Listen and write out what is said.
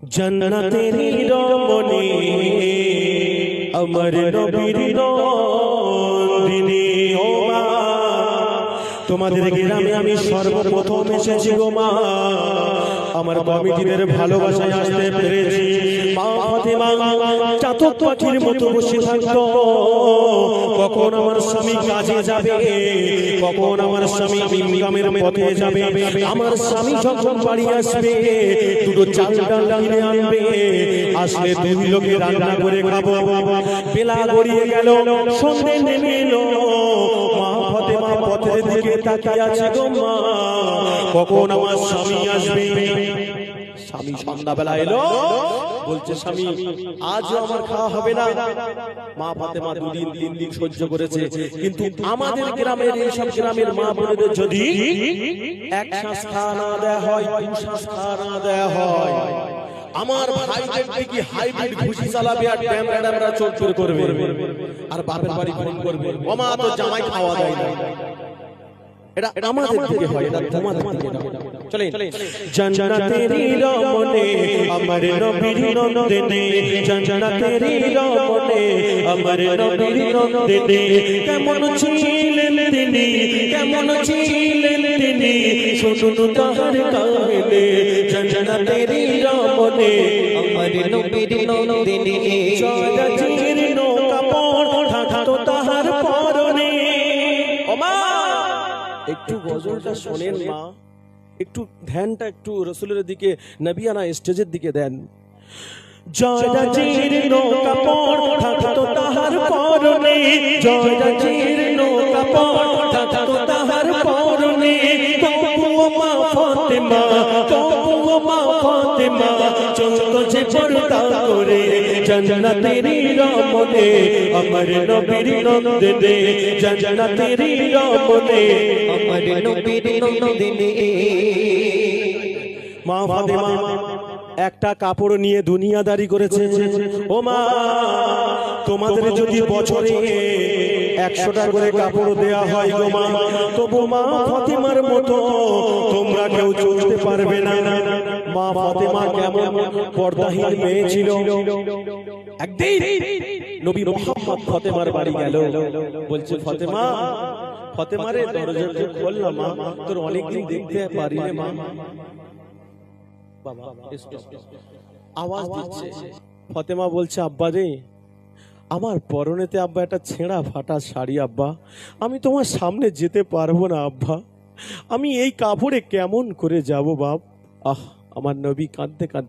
জান্নাতেরই রমণী আমার নবীর নন্দিনী ও মা, তোমাদের গ্রামে আমি সর্বপ্রথম এসেছি গো মা। আমার কমিটিদের ভালোবাসায় আসতে পেরেছি। মা ফাতেমা চাতক পাখির মতো বসে থাকতো, কখন আমার স্বামী কাজে যাবে, কখন আমার স্বামী ইনকামের পথে যাবে। আমার স্বামী যখন বাড়ি আসবে দুটো চাল ডাল কিনে আনবে, আসলে দুই লোকে রান্না করে খাবো। বেলা গড়িয়ে গেল, সন্ধে নেমে এলো, মা ফাতেমা পথের দিকে তাকিয়ে আছে গো মা, কখন আমার স্বামী আসবে। স্বামী সন্ধ্যাবেলা এলো, বলছে স্বামী আজও আমার খাওয়া হবে না। মা ফাতেমা দুদিন তিন দিন সহ্য করেছে, কিন্তু আমাদের গ্রামের এইসব গ্রামের মা বোনেদের যদি এক শ্বাস খাওয়া না দেয়া হয়, দু শ্বাস খাওয়া না দেয়া হয়, আমার ভাইদের দিকে হাইব্রিড ঘুষি চালাবে আর ড্যামরা চোর করবে, আর বাপের বাড়ি ফোন করবে ও মা তো জামাই খাওয়া দেয় না। এটা আমাদের দিকে হয়, এটা তোমাদের দিকে না। চলেন। জান্নাতেরই রমণী আমার নবীর নন্দিনী, জান্নাতেরই রমণী আমার নবীর নন্দিনী, কেমন ছিলেন তিনি, কেমন ছিলেন তিনি, শুনুন তাহার কাহিনী। জান্নাতেরই রমণী আমার নবীর নন্দিনী, জীর্ণ কাপড় থাকতো তাহার পরনে। ও মা একটু গজলটা শোনেন মা, একটু ধ্যানটা একটু রাসূলের দিকে, নবিয়ানা স্টেজের দিকে দেন। জয়রা জীর্ণ কাপড় থাকতো তাহার পরনে, জয়রা জীর্ণ কাপড় থাকতো তাহার পরনে, তবুও মা ফাতেমা, তবুও মা ফাতেমা চলতো যে পর্দা করে। জান্নাতেরই রমণী আমার নবীর নন্দিনী, জান্নাতেরই রমণী আমার নবীর নন্দিনী। মা ফাতেমা একটা কাপড় নিয়ে দুনিয়াদারি করেছে। ও মা, তোমাদের যদি বছরে 100টা করে কাপড় দেয়া হয় গো মা, তবু মা ফাতেমার মতো তোমরা কেউ চলতে পারবে না। মা ফাতেমা কেমন পর্দাহীন মেয়ে ছিল। একদিন নবী মুহাম্মদ ফাতেমার বাড়ি গেল, বলছে ফাতেমা, ফাতেমারে দরজাটা খোল না মা, তোর অনেকদিন দেখতে পারি না মা। আওয়াজ দিচ্ছে। ফাতেমা বলছে আব্বা রে, আমার পরনেতে আব্বা একটা ছেঁড়া ফাটা শাড়ি আব্বা, আমি তোমার সামনে যেতে পারবো না আব্বা, আমি এই কাপড়ে কেমন করে যাব বাপ। আহ, আমার নবী কাঁদতে কাঁদতে